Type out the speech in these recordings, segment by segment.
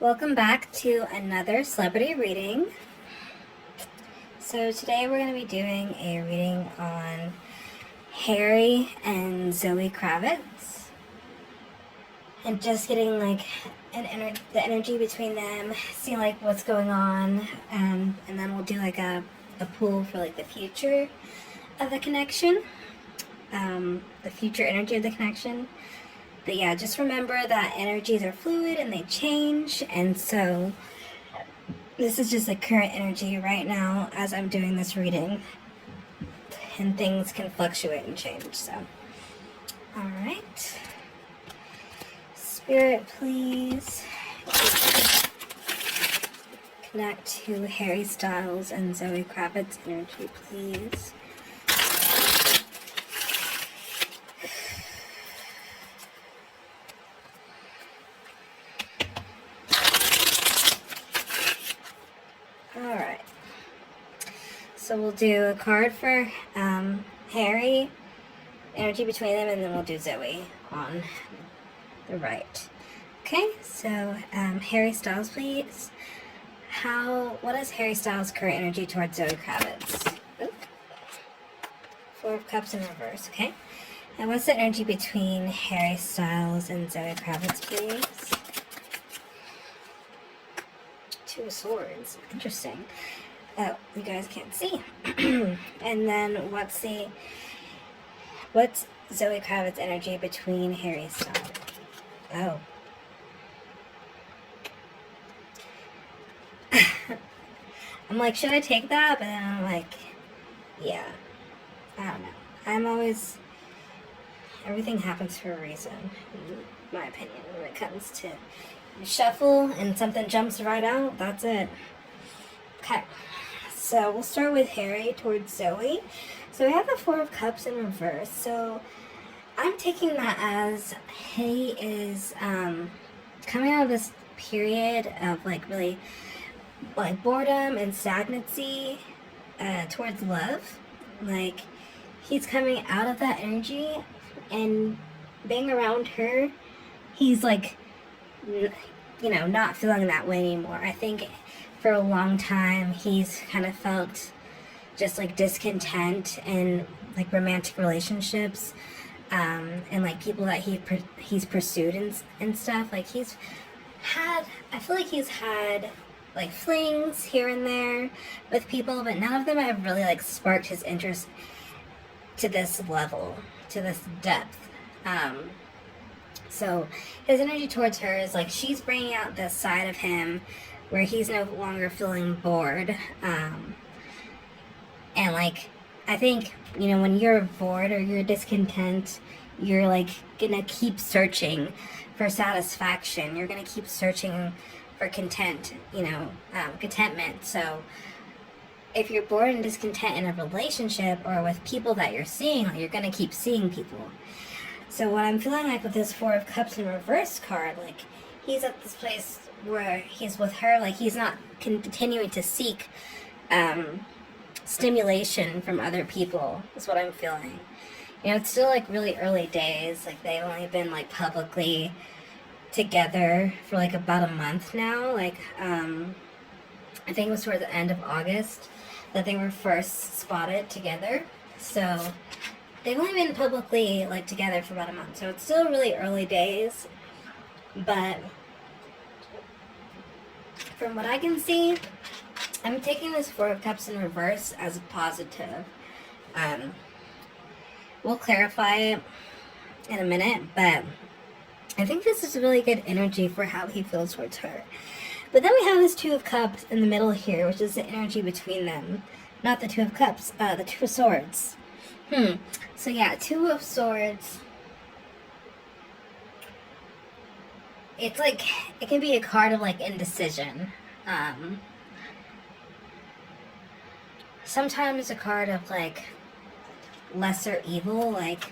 Welcome back to another celebrity reading. So today we're going to be doing a reading on Harry and Zoe Kravitz. And just getting like the energy between them, see like what's going on, and then we'll do like a pull for like the future of the connection, the future energy of the connection. But yeah, just remember that energies are fluid and they change, and so this is just a current energy right now as I'm doing this reading, and things can fluctuate and change. So, all right, Spirit, please connect to Harry Styles and Zoe Kravitz energy, please. Alright, so we'll do a card for Harry, energy between them, and then we'll do Zoe on the right. Okay, so Harry Styles, please. What is Harry Styles' current energy towards Zoe Kravitz? Oop. Four of Cups in reverse, okay? And what's the energy between Harry Styles and Zoe Kravitz, please? Two of Swords. Interesting. Oh, you guys can't see. And then what's Zoe Kravitz's energy between Harry Styles? Oh. I'm like, should I take that? But then I'm like, yeah. I don't know. Everything happens for a reason, in my opinion, when it comes to shuffle and something jumps right out, that's it. Okay, so we'll start with Harry towards Zoe. So we have the Four of Cups in reverse. So I'm taking that as he is coming out of this period of like really like boredom and stagnancy towards love. Like he's coming out of that energy, and being around her, he's like, not feeling that way anymore. I think for a long time he's kind of felt just like discontent in like romantic relationships, and like people that he's pursued and stuff. Like I feel like he's had like flings here and there with people, but none of them have really like sparked his interest to this level, to this depth. So his energy towards her is like she's bringing out this side of him where he's no longer feeling bored. And like, I think, when you're bored or you're discontent, you're like gonna keep searching for satisfaction. You're gonna keep searching for contentment. So if you're bored and discontent in a relationship or with people that you're seeing, like, you're gonna keep seeing people. So what I'm feeling like with this Four of Cups in reverse card, like he's at this place where he's with her, like he's not continuing to seek stimulation from other people, is what I'm feeling. It's still like really early days, like they've only been like publicly together for like about a month now. Like I think it was toward the end of August that they were first spotted together. So they've only been publicly like together for about a month, so it's still really early days. But from what I can see, I'm taking this Four of Cups in reverse as a positive. We'll clarify it in a minute, but I think this is a really good energy for how he feels towards her. But then we have this Two of Cups in the middle here, which is the energy between them. Not the Two of Cups, the Two of Swords. So yeah, Two of Swords. It's like, it can be a card of like indecision. Sometimes a card of like lesser evil, like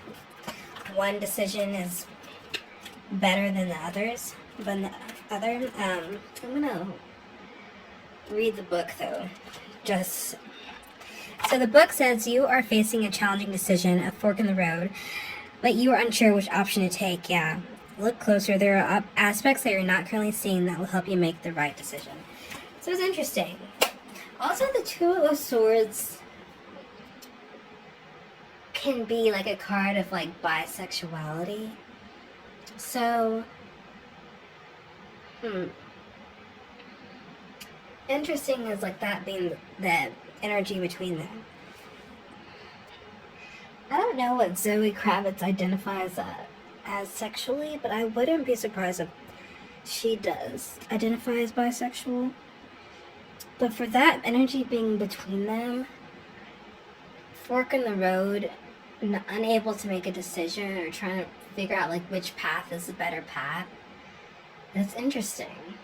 one decision is better than the others. But the other, I'm gonna read the book though. So the book says you are facing a challenging decision, a fork in the road, but you are unsure which option to take. Yeah. look closer. There are aspects that you're not currently seeing that will help you make the right decision. So it's interesting. Also, the Two of Swords can be like a card of like bisexuality. So, interesting is like that being the energy between them. I don't know what Zoe Kravitz identifies as sexually, but I wouldn't be surprised if she does identify as bisexual. But for that energy being between them, fork in the road, unable to make a decision or trying to figure out like which path is the better path, that's interesting.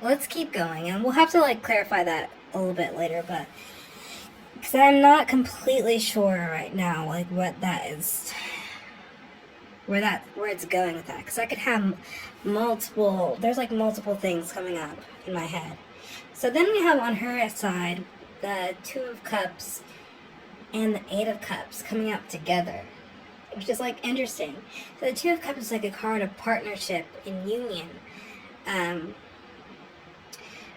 Let's keep going, and we'll have to like clarify that a little bit later, but because I'm not completely sure right now like what that is, where it's going with that, because I could have there's like multiple things coming up in my head. So then we have on her side the Two of Cups and the Eight of Cups coming up together, which is like interesting. So the Two of Cups is like a card of partnership and union.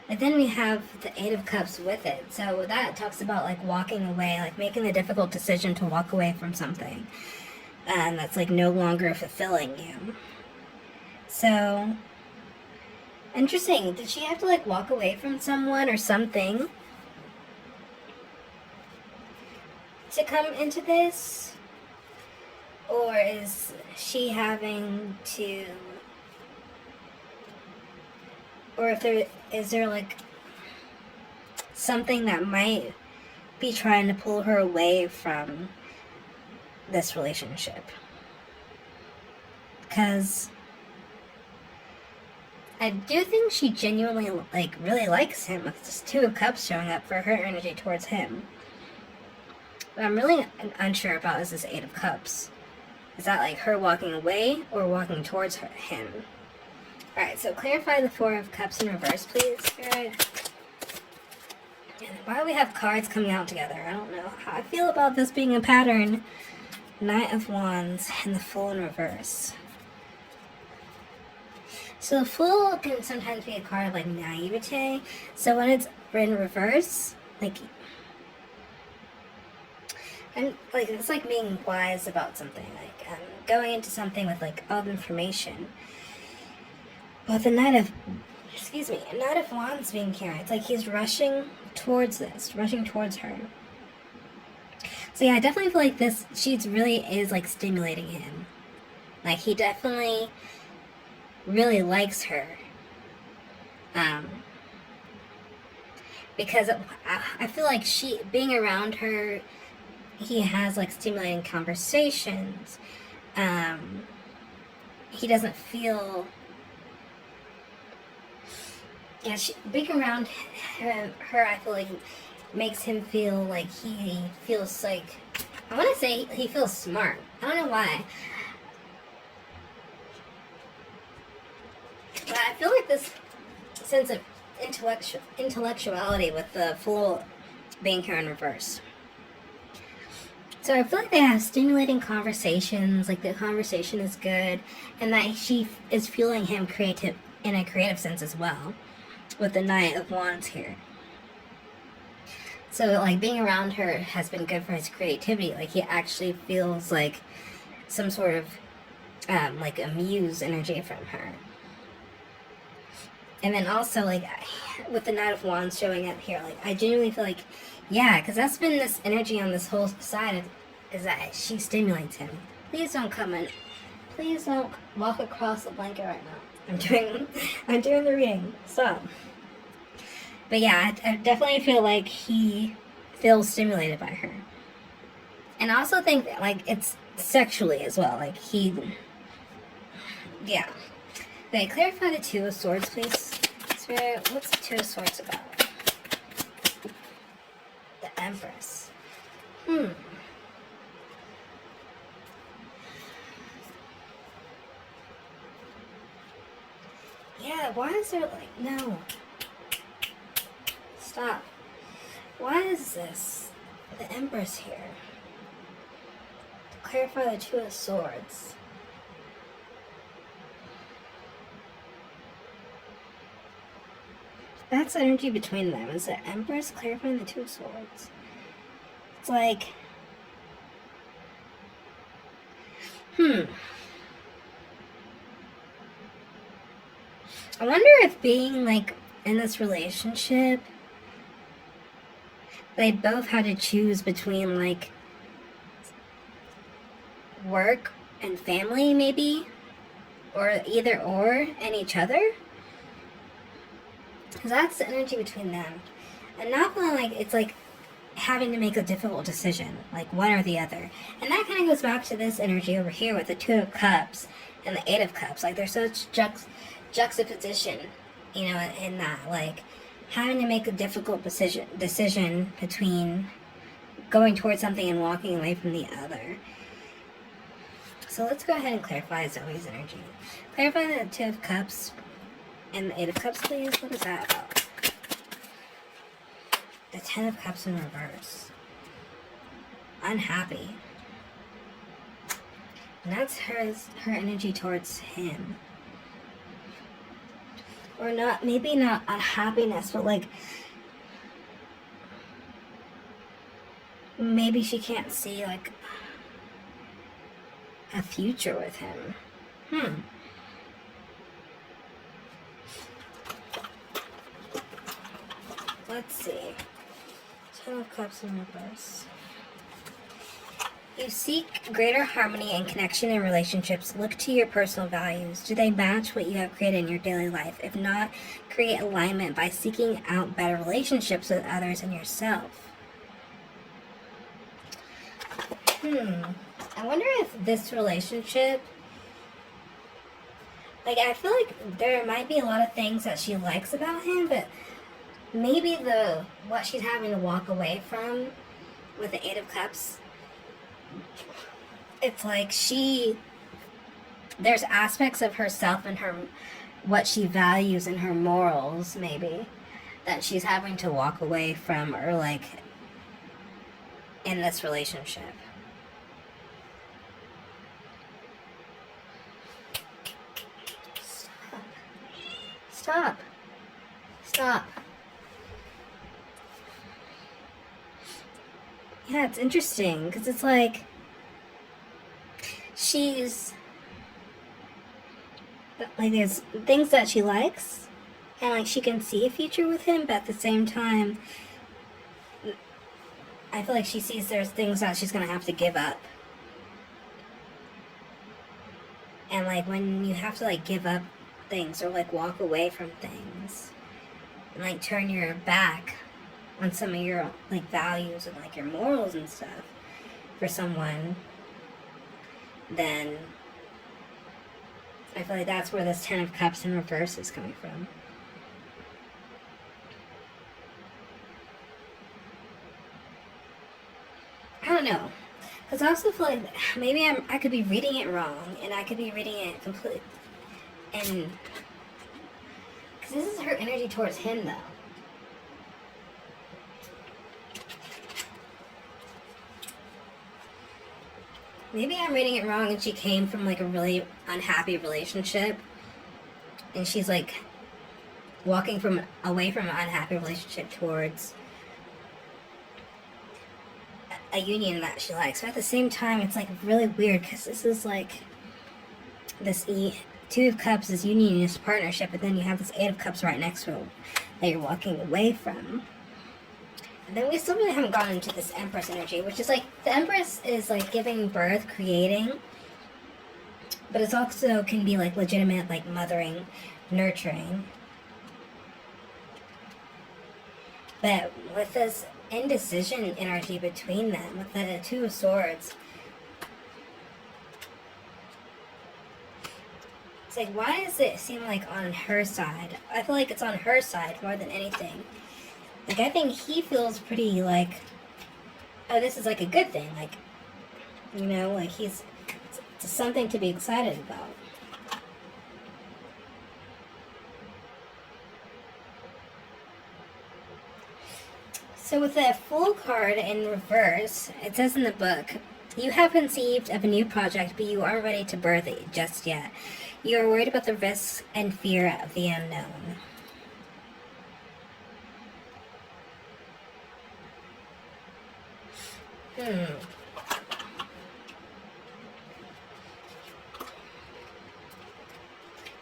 But then we have the Eight of Cups with it. So that talks about like walking away, like making the difficult decision to walk away from something that's like no longer fulfilling you. So interesting. Did she have to like walk away from someone or something to come into this? Or is she having to, or is there like something that might be trying to pull her away from this relationship? Because I do think she genuinely like really likes him with this Two of Cups showing up for her energy towards him. What I'm really unsure about is this Eight of Cups. Is that like her walking away or walking towards him? Alright, so clarify the Four of Cups in reverse, please, Spirit. And why do we have cards coming out together? I don't know how I feel about this being a pattern. Knight of Wands and the Fool in reverse. So the Fool can sometimes be a card of like naivete. So when it's in reverse, like, and like it's like being wise about something, like going into something with like all the information. But the Knight of Wands being carried, it's like he's rushing towards her. So yeah, I definitely feel like she really is like stimulating him. Like he definitely really likes her. Because I feel like being around her, he has like stimulating conversations. He doesn't feel, being around her, I feel like makes him feel like he feels like, I want to say he feels smart. I don't know why. But I feel like this sense of intellectuality with the Fool being here in reverse. So I feel like they have stimulating conversations, like the conversation is good, and that she is fueling him in a creative sense as well, with the Knight of Wands here. So like being around her has been good for his creativity. Like he actually feels like some sort of like a muse energy from her. And then also like with the Knight of Wands showing up here, like I genuinely feel like, yeah, because that's been this energy on this whole side is that she stimulates him. Please don't come in. Please don't walk across the blanket right now. I'm doing the reading. Stop. But yeah, I definitely feel like he feels stimulated by her. And I also think that, like, it's sexually as well. Like, yeah. Okay, clarify the Two of Swords, please. Spirit, what's the Two of Swords about? The Empress. Yeah, why is there, like, no. Stop. Why is the Empress here? To clarify the Two of Swords. That's the energy between them. Is the Empress clarifying the Two of Swords? It's like, I wonder if being like in this relationship, they both had to choose between like work and family, maybe, or either or, and each other. Because that's the energy between them. And not feeling like it's like having to make a difficult decision, like one or the other. And that kind of goes back to this energy over here with the Two of Cups and the Eight of Cups. Like there's such juxtaposition, you know, in that. Like having to make a difficult decision between going towards something and walking away from the other. So let's go ahead and clarify Zoe's energy. Clarify the Two of Cups and the Eight of Cups, please. What is that about? The Ten of Cups in reverse. Unhappy. And that's her energy towards him. Or not, maybe not unhappiness, but like maybe she can't see like a future with him. Let's see. Ten of Cups in reverse. You seek greater harmony and connection in relationships. Look to your personal values. Do they match what you have created in your daily life? If not, create alignment by seeking out better relationships with others and yourself. I wonder if this relationship, like I feel like there might be a lot of things that she likes about him, but maybe what she's having to walk away from with the Eight of Cups, it's like there's aspects of herself and what she values and her morals maybe that she's having to walk away from, or like in this relationship. Stop. Yeah, it's interesting because it's like she's like there's things that she likes and like she can see a future with him, but at the same time I feel like she sees there's things that she's gonna have to give up. And like when you have to like give up things or like walk away from things and like turn your back on some of your like values and like your morals and stuff for someone, then I feel like that's where this Ten of Cups in reverse is coming from. I don't know, because I also feel like maybe I could be reading it wrong, and I could be reading it completely, and because this is her energy towards him though. Maybe I'm reading it wrong and she came from like a really unhappy relationship and she's like walking away from an unhappy relationship towards a union that she likes. But at the same time, it's like really weird because this is like this Two of Cups, this unionist partnership, but then you have this Eight of Cups right next to it that you're walking away from. And then we still really haven't gotten into this Empress energy, which is like, the Empress is like giving birth, creating, but it's also can be like legitimate, like mothering, nurturing. But with this indecision energy between them, with the Two of Swords, it's like, why does it seem like on her side? I feel like it's on her side more than anything. Like, I think he feels pretty like, oh, this is like a good thing. Like, you know, like it's something to be excited about. So with the Fool card in reverse, it says in the book, you have conceived of a new project, but you aren't ready to birth it just yet. You are worried about the risks and fear of the unknown.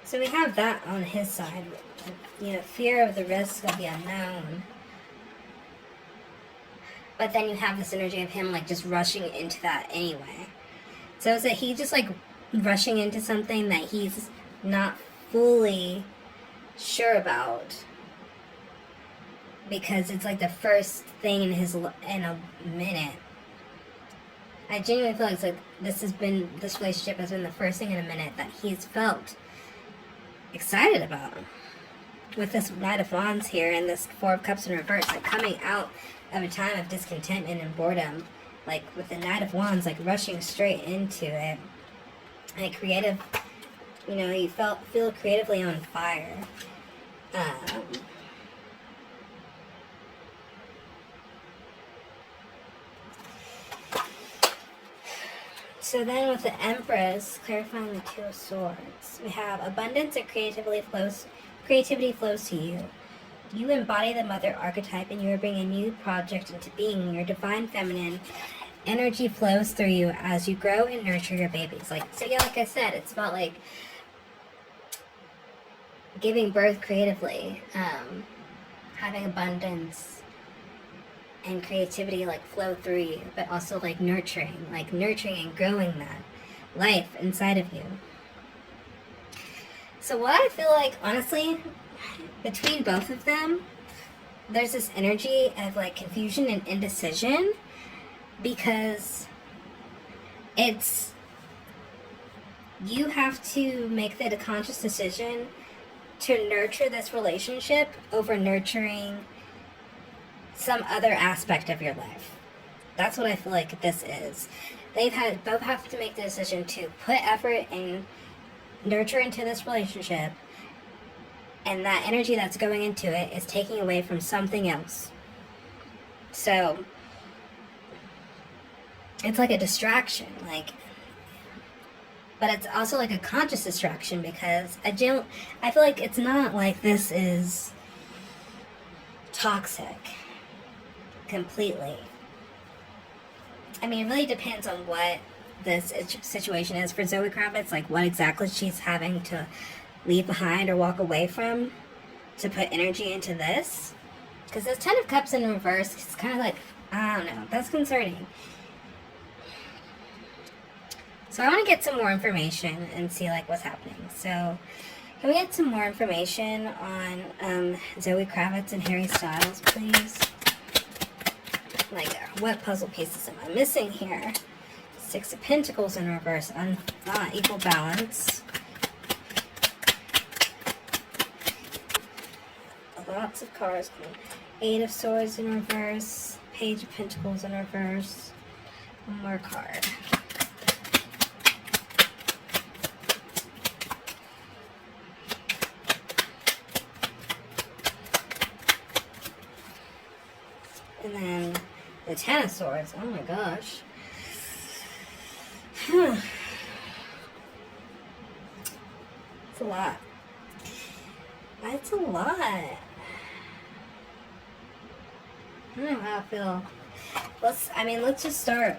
So we have that on his side. You know, fear of the risk of the unknown. But then you have this energy of him, like, just rushing into that anyway. So is it he just, like, rushing into something that he's not fully sure about? Because it's, like, the first thing in a minute. I genuinely feel like it's like this relationship has been the first thing in a minute that he's felt excited about. With this Knight of Wands here and this Four of Cups in reverse, like coming out of a time of discontentment and boredom, like with the Knight of Wands, like rushing straight into it. Like creative, you know, you feel creatively on fire. So then with the Empress, clarifying the Two of Swords, we have abundance and creativity flows to you. You embody the mother archetype and you are bringing a new project into being. Your divine feminine energy flows through you as you grow and nurture your babies. Like, so yeah, like I said, it's about like giving birth creatively, having abundance and creativity like flow through you, but also like nurturing and growing that life inside of you. So what I feel like, honestly, between both of them, there's this energy of like confusion and indecision, because it's, you have to make the conscious decision to nurture this relationship over nurturing some other aspect of your life. That's what I feel like this is. Both have to make the decision to put effort and nurture into this relationship, and that energy that's going into it is taking away from something else. So it's like a distraction, like, but it's also like a conscious distraction, because I feel like it's not like this is toxic completely. I mean, it really depends on what this situation is for Zoe Kravitz, like what exactly she's having to leave behind or walk away from to put energy into this. Because this Ten of Cups in reverse, it's kind of like, I don't know, that's concerning. So I want to get some more information and see like what's happening. So can we get some more information on Zoe Kravitz and Harry Styles, please? Like, what puzzle pieces am I missing here? Six of Pentacles in reverse, equal balance. Lots of cards. Eight of Swords in reverse, Page of Pentacles in reverse. One more card. And then the Ten of Swords. Oh my gosh. It's a lot. That's a lot. I don't know how I feel. Let's just start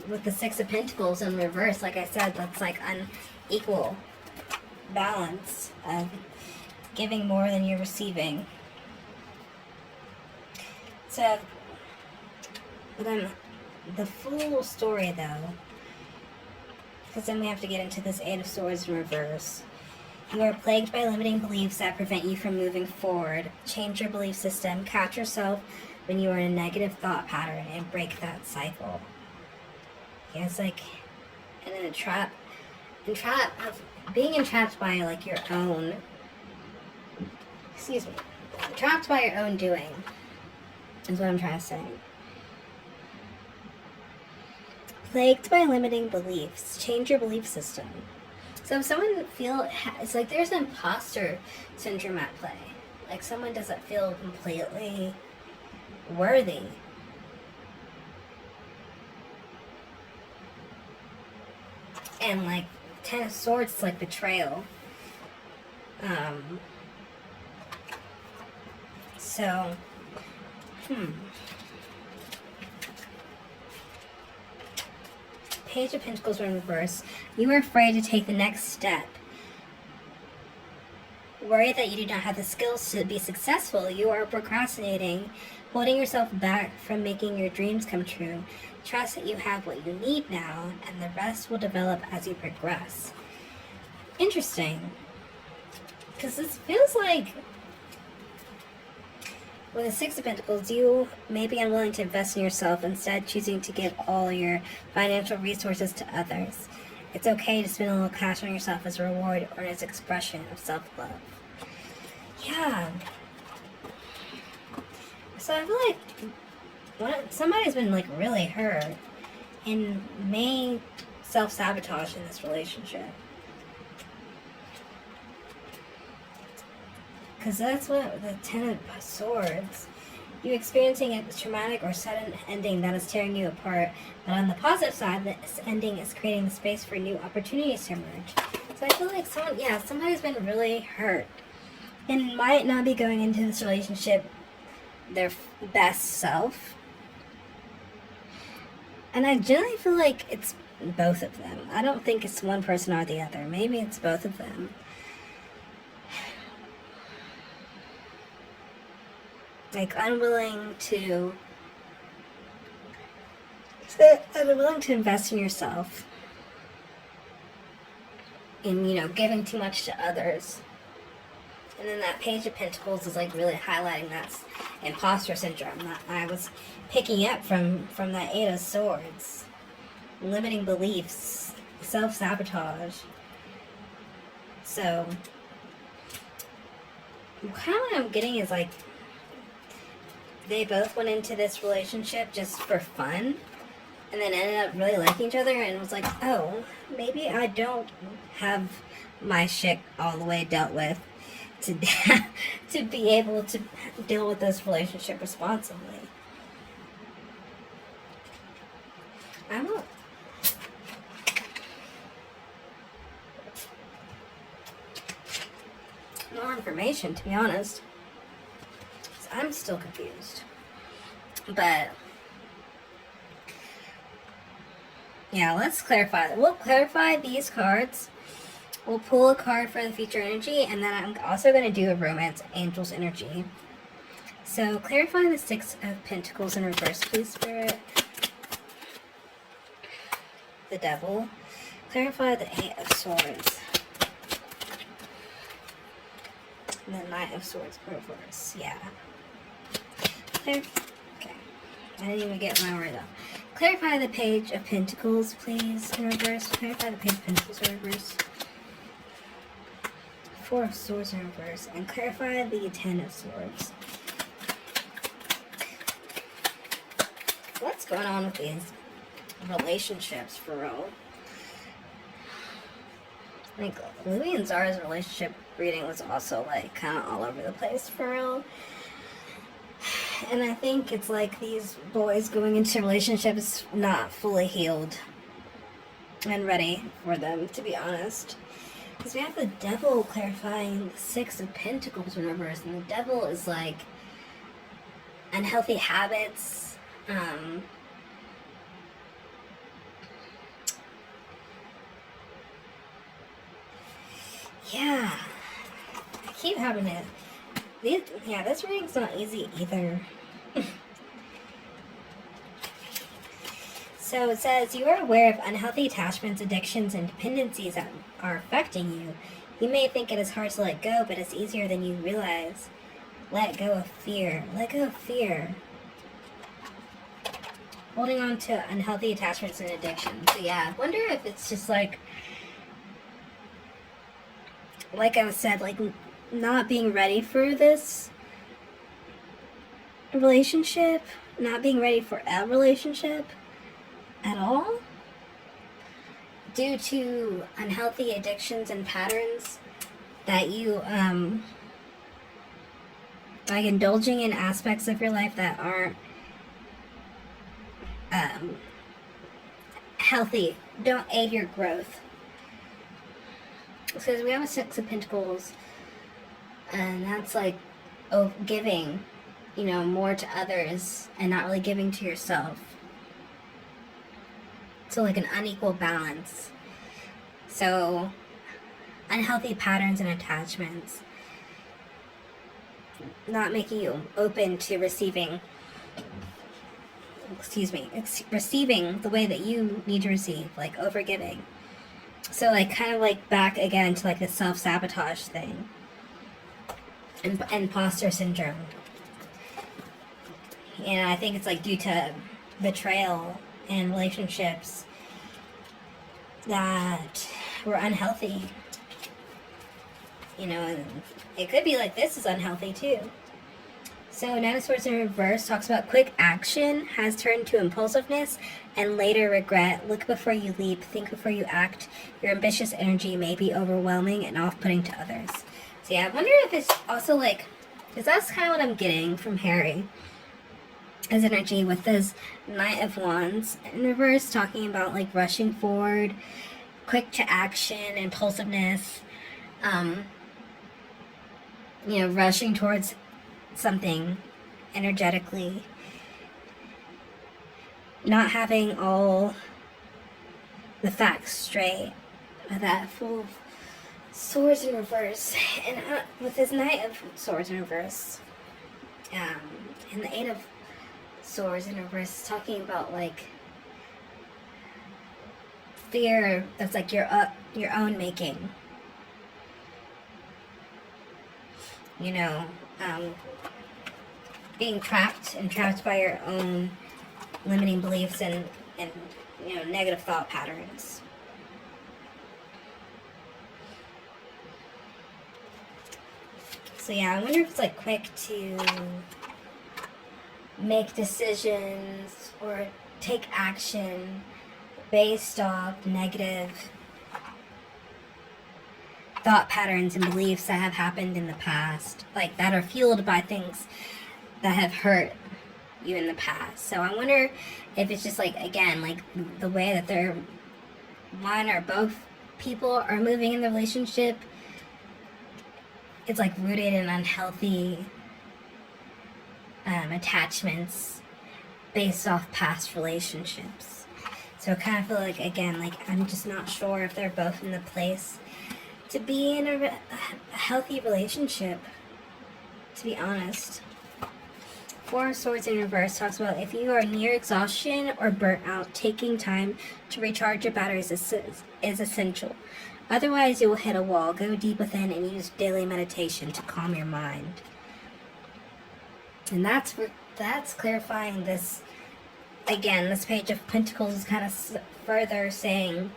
with the Six of Pentacles in reverse. Like I said, that's like unequal balance of giving more than you're receiving. So, but then the full story though, because then we have to get into this Eight of Swords in reverse. You are plagued by limiting beliefs that prevent you from moving forward. Change your belief system. Catch yourself when you are in a negative thought pattern and break that cycle. Yeah, it's like, and then being entrapped by like your own, trapped by your own doing is what I'm trying to say. Plagued by limiting beliefs. Change your belief system. So if someone it's like there's imposter syndrome at play. Like someone doesn't feel completely worthy. And like Ten of Swords, it's like betrayal. So, Page of Pentacles in reverse, you are afraid to take the next step. Worried that you do not have the skills to be successful, you are procrastinating, holding yourself back from making your dreams come true. Trust that you have what you need now, and the rest will develop as you progress. Interesting. Because this feels like, with the Six of Pentacles, you may be unwilling to invest in yourself, instead choosing to give all your financial resources to others. It's okay to spend a little cash on yourself as a reward or as expression of self-love. Yeah. So I feel like somebody's been like really hurt and may self-sabotage in this relationship. Because that's what the Ten of Swords. You're experiencing a traumatic or sudden ending that is tearing you apart. But on the positive side, this ending is creating the space for new opportunities to emerge. So I feel like somebody's been really hurt and might not be going into this relationship their best self. And I generally feel like it's both of them. I don't think it's one person or the other. Maybe it's both of them. Like, unwilling to invest in yourself. And, giving too much to others. And then that Page of Pentacles is like really highlighting that imposter syndrome that I was picking up from that Eight of Swords. Limiting beliefs, self-sabotage. So, kind of what I'm getting is like, they both went into this relationship just for fun, and then ended up really liking each other, and was like, oh, maybe I don't have my shit all the way dealt with to be able to deal with this relationship responsibly. I don't know. More information, to be honest. I'm still confused. But yeah, let's clarify that. We'll clarify these cards. We'll pull a card for the future energy, and then I'm also going to do a romance angels energy. So clarify the Six of Pentacles in reverse, please, Spirit. The Devil. Clarify the Eight of Swords. And the Knight of Swords in reverse. Yeah. Okay. I didn't even get my word out. Clarify the Page of Pentacles, please, in reverse. Clarify the Page of Pentacles in reverse. Four of Swords in reverse. And clarify the Ten of Swords. What's going on with these relationships, for real? Like, Louis and Zara's relationship reading was also, like, kind of all over the place, for real. And I think it's like these boys going into relationships not fully healed and ready for them, to be honest. Because we have the Devil clarifying the Six of Pentacles in reverse, and the Devil is like unhealthy habits, yeah, I keep having it. This reading's not easy either. So it says, you are aware of unhealthy attachments, addictions, and dependencies that are affecting you. You may think it is hard to let go, but it's easier than you realize. Let go of fear. Let go of fear. Holding on to unhealthy attachments and addictions. So yeah, I wonder if it's just like I said, like, not being ready for this relationship, not being ready for a relationship at all, due to unhealthy addictions and patterns that you, like indulging in aspects of your life that aren't healthy, don't aid your growth. Because we have a Six of Pentacles, and that's like giving, more to others and not really giving to yourself. So like an unequal balance. So unhealthy patterns and attachments. Not making you open to receiving receiving the way that you need to receive, like overgiving. So like kind of like back again to like the self-sabotage thing. Imposter syndrome. And I think it's like due to betrayal in relationships that were unhealthy. You know, and it could be like this is unhealthy too. So Nine of Swords in reverse talks about quick action has turned to impulsiveness and later regret. Look before you leap, think before you act. Your ambitious energy may be overwhelming and off-putting to others. So yeah, I wonder if it's also like, because that's kind of what I'm getting from Harry. His energy with this Knight of Wands in reverse, talking about like rushing forward, quick to action, impulsiveness, you know, rushing towards something energetically, not having all the facts straight. That Fool of Swords in reverse, and with his Knight of Swords in reverse, and the Eight of Swords in reverse, talking about like fear that's like your own making. You know, being trapped by your own limiting beliefs and you know, negative thought patterns. So yeah, I wonder if it's like quick to make decisions or take action based off negative thought patterns and beliefs that have happened in the past, like that are fueled by things that have hurt you in the past. So I wonder if it's just like, again, like the way that they're one or both people are moving in the relationship, it's like rooted in unhealthy attachments based off past relationships. So I kind of feel like, again, like I'm just not sure if they're both in the place to be in a healthy relationship, to be honest. Four of Swords in reverse talks about if you are near exhaustion or burnt out, taking time to recharge your batteries is essential. Otherwise, you will hit a wall. Go deep within and use daily meditation to calm your mind. And that's clarifying this. Again, this Page of Pentacles is kind of further saying,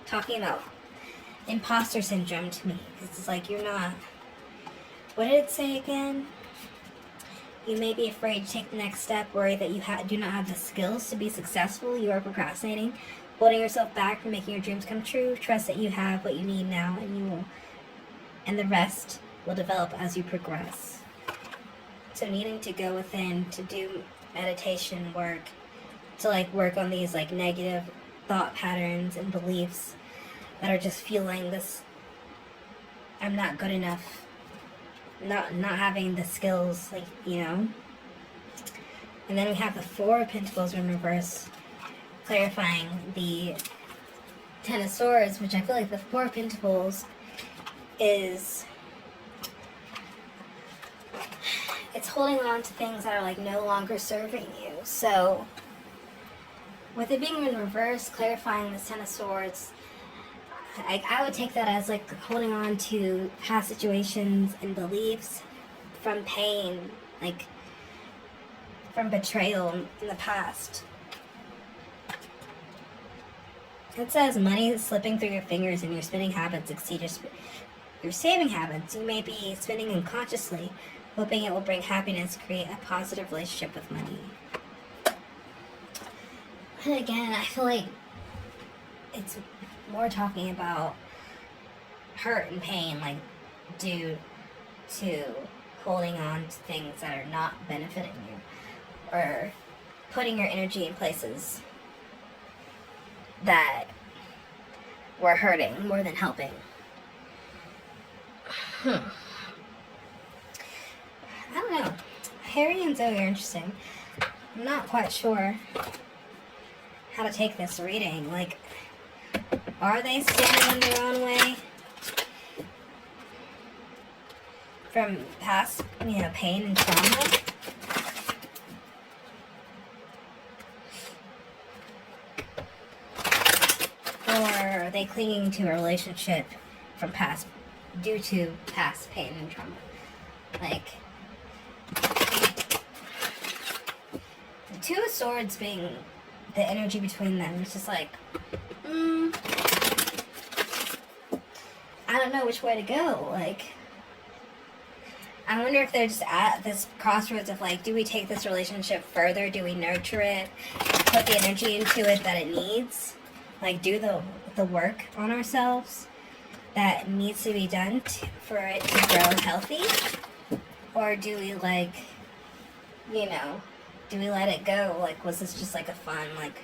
talking about imposter syndrome to me. It's like you're not. What did it say again? You may be afraid to take the next step, worry that you do not have the skills to be successful. You are procrastinating, holding yourself back from making your dreams come true. Trust that you have what you need now, and the rest will develop as you progress. So needing to go within to do meditation work, to like work on these like negative thought patterns and beliefs that are just fueling this I'm not good enough, not having the skills, like, you know. And then we have the Four of Pentacles in reverse, clarifying the Ten of Swords, which I feel like the Four of Pentacles is, it's holding on to things that are like no longer serving you. So with it being in reverse, clarifying this Ten of Swords, I would take that as like holding on to past situations and beliefs from pain, like from betrayal in the past. It says money is slipping through your fingers and your spending habits exceed your saving habits. You may be spending unconsciously, hoping it will bring happiness, create a positive relationship with money. And again, I feel like it's more talking about hurt and pain, like due to holding on to things that are not benefiting you, or putting your energy in places that were hurting more than helping. I don't know. Harry and Zoe are interesting. I'm not quite sure how to take this reading. Like, are they standing in their own way from past, pain and trauma? Or are they clinging to a relationship from past, due to past pain and trauma? Like, the Two of Swords being the energy between them, it's just like, I don't know which way to go. Like, I wonder if they're just at this crossroads of like, do we take this relationship further? Do we nurture it? Put the energy into it that it needs? Like, do the work on ourselves that needs to be done for it to grow healthy? Or do we, like, do we let it go? Like, was this just like a fun, like,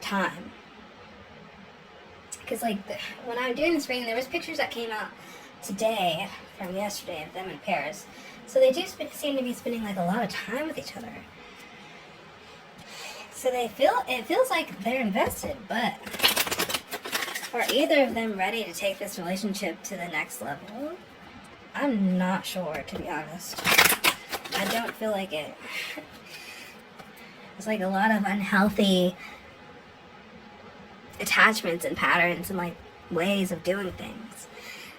time? Because, like, when I'm doing this reading, there was pictures that came out today from yesterday of them in Paris. So they do seem to be spending, like, a lot of time with each other. So it feels like they're invested, but are either of them ready to take this relationship to the next level? I'm not sure, to be honest. I don't feel like it. It's like a lot of unhealthy attachments and patterns and like ways of doing things.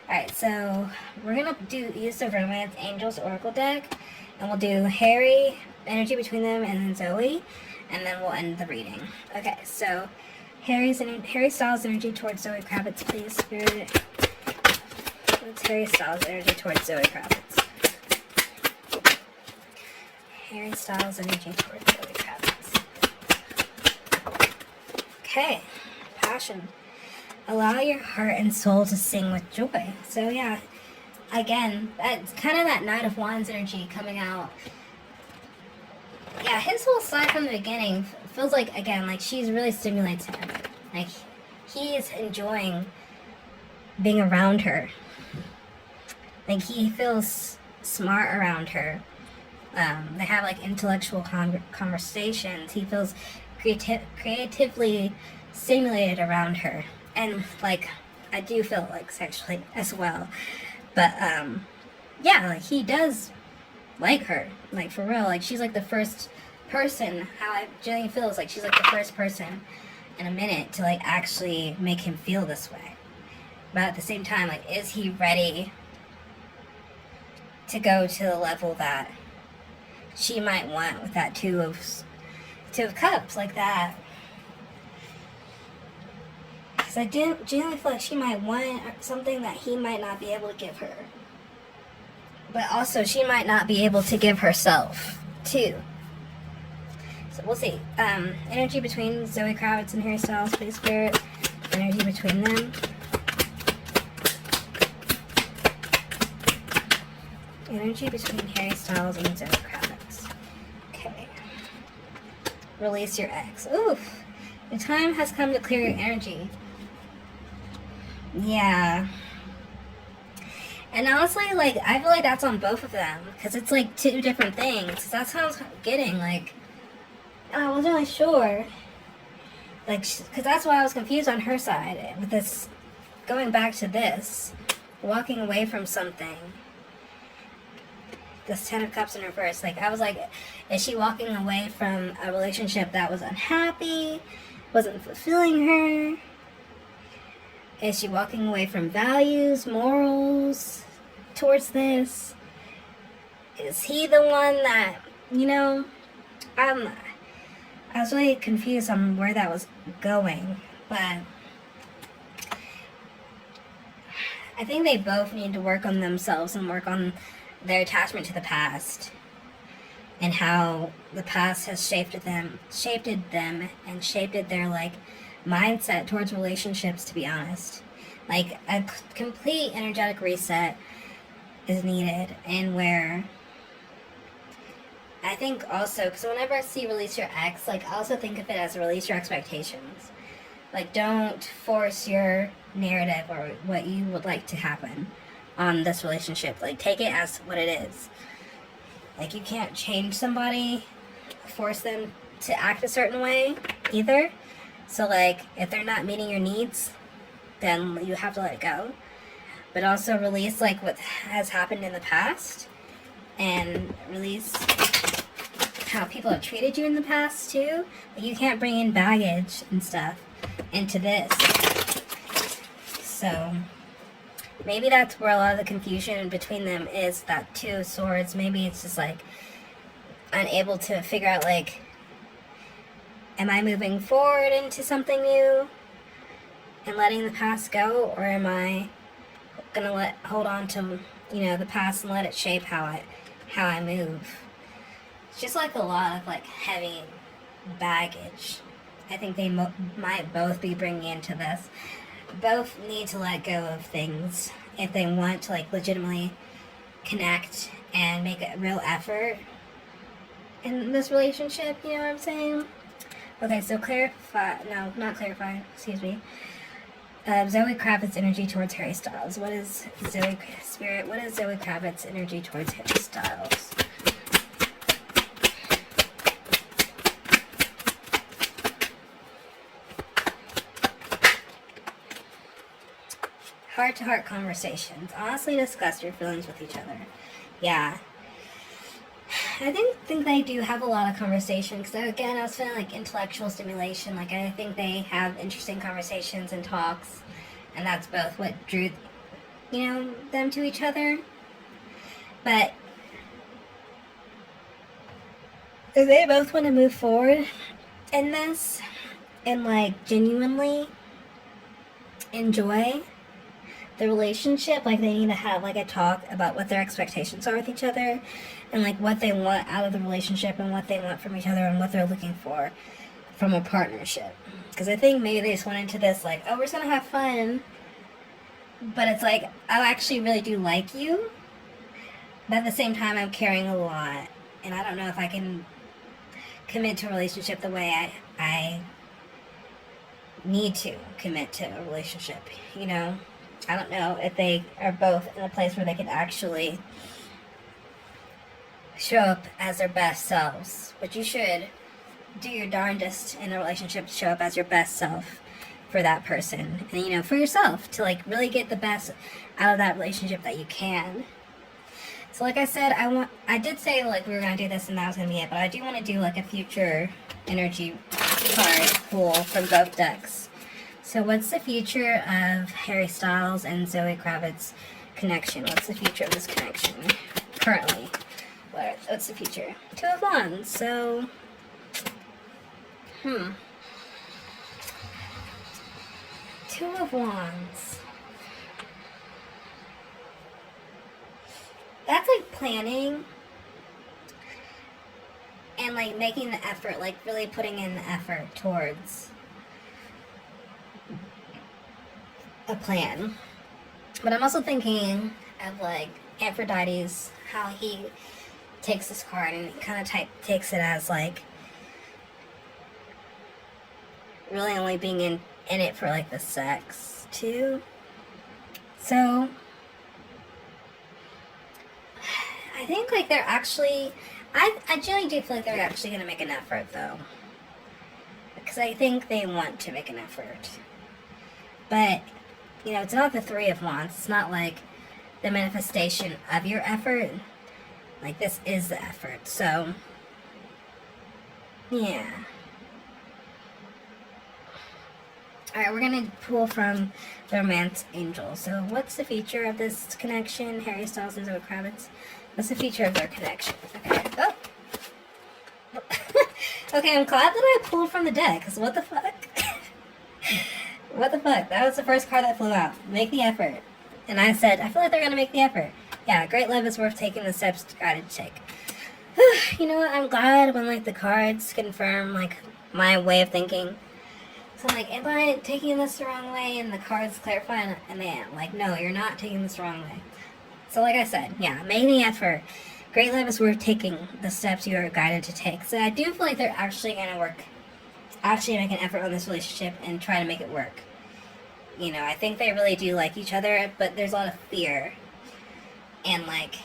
Alright, so we're gonna use the Romance Angels Oracle deck, and we'll do Harry, energy between them, and then Zoe, and then we'll end the reading. Okay, so Harry Styles' energy towards Zoe Kravitz, please, Spirit. What's Harry Styles' energy towards Zoe Kravitz? Harry Styles' energy towards Zoe Kravitz. Okay, passion. Allow your heart and soul to sing with joy. So yeah, again, that's kind of that Knight of Wands energy coming out. Yeah, his whole side from the beginning feels like, again, like she's really stimulates him. Like, he is enjoying being around her. Like, he feels smart around her. They have, like, intellectual conversations. He feels creatively stimulated around her. And, like, I do feel, like, sexually as well. But, yeah, like, he does like her. Like, for real. Like, she's, like, the first person. How I genuinely feel is, like, she's, like, the first person in a minute to, like, actually make him feel this way. But at the same time, like, is he ready to go to the level that she might want with that two of cups, like that? Because I genuinely feel like she might want something that he might not be able to give her. But also, she might not be able to give herself, too. So we'll see. Energy between Zoe Kravitz and Harry Styles, please, Spirit. Energy between them. Energy between Harry Styles and Zoe Kravitz. Okay. Release your ex. Oof. The time has come to clear your energy. Yeah. And honestly, like, I feel like that's on both of them. Because it's, like, two different things. That's how I was getting, like, I wasn't really sure. Like, because that's why I was confused on her side. With this, going back to this. Walking away from something. This 10 of Cups in reverse. Like, I was like, is she walking away from a relationship that was unhappy? Wasn't fulfilling her? Is she walking away from values, morals towards this? Is he the one that, I was really confused on where that was going. But I think they both need to work on themselves and work on their attachment to the past. And how the past has shaped them and shaped their, like, mindset towards relationships, to be honest. Like, a complete energetic reset is needed. And where I think also, because whenever I see release your ex, like, I also think of it as release your expectations. Like, don't force your narrative or what you would like to happen on this relationship. Like, take it as what it is. Like, you can't change somebody, force them to act a certain way either. So like, if they're not meeting your needs, then you have to let it go. But also release like what has happened in the past, and release how people have treated you in the past too. Like, you can't bring in baggage and stuff into this. So maybe that's where a lot of the confusion between them is, that Two of Swords. Maybe it's just like unable to figure out, like, am I moving forward into something new and letting the past go, or am I gonna hold on to, you know, the past and let it shape how I move? It's just like a lot of like heavy baggage. I think they might both be bringing into this. Both need to let go of things if they want to like legitimately connect and make a real effort in this relationship. You know what I'm saying? Okay, so not clarify, excuse me. Zoe Kravitz energy towards Harry Styles. What is Zoe Kravitz energy towards Harry Styles? Heart-to-heart conversations. Honestly discuss your feelings with each other. Yeah. I think they do have a lot of conversation, because again, I was feeling like intellectual stimulation. Like, I think they have interesting conversations and talks, and that's both what drew, you know, them to each other. But they both want to move forward in this and like genuinely enjoy the relationship. Like, they need to have like a talk about what their expectations are with each other, and like what they want out of the relationship, and what they want from each other, and what they're looking for from a partnership. Because I think maybe they just went into this like, oh, we're just gonna have fun, but it's like, I actually really do like you, but at the same time I'm carrying a lot, and I don't know if I can commit to a relationship the way I need to commit to a relationship, you know? I don't know if they are both in a place where they can actually show up as their best selves. But you should do your darndest in a relationship to show up as your best self for that person. And, you know, for yourself, to like really get the best out of that relationship that you can. So like I said, I did say like we were going to do this and that was going to be it. But I do want to do like a future energy card pull from both decks. So what's the future of Harry Styles and Zoe Kravitz connection? What's the future of this connection currently? What's the future? Two of Wands. So, Two of Wands. That's like planning and like making the effort, like really putting in the effort towards a plan. But I'm also thinking of like Aphrodite's, how he takes this card and kind of takes it as like really only being in it for like the sex too. So I think like they're actually, I genuinely do feel like they're actually going to make an effort though, because I think they want to make an effort. But you know, it's not the Three of Wands. It's not like the manifestation of your effort. Like, this is the effort. So, yeah. Alright, we're going to pull from the Romance Angel. So, what's the feature of this connection? Harry Styles and Zoe Kravitz. What's the feature of their connection? Okay. Oh! Okay, I'm glad that I pulled from the deck, because what the fuck? What the fuck? That was the first card that flew out. Make the effort. And I said, I feel like they're going to make the effort. Yeah, great love is worth taking the steps guided to take. You know what? I'm glad when, like, the cards confirm, like, my way of thinking. So, like, am I taking this the wrong way? And the cards clarify, and I am. Like, no, you're not taking this the wrong way. So, like I said, yeah, make the effort. Great love is worth taking the steps you are guided to take. So I do feel like they're actually going to actually make an effort on this relationship and try to make it work. You know, I think they really do like each other, but there's a lot of fear and like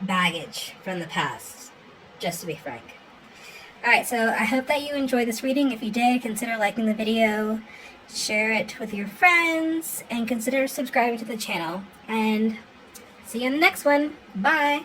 baggage from the past just to be frank. Alright, so I hope that you enjoyed this reading. If you did, consider liking the video, share it with your friends, and consider subscribing to the channel. And see you in the next one. Bye!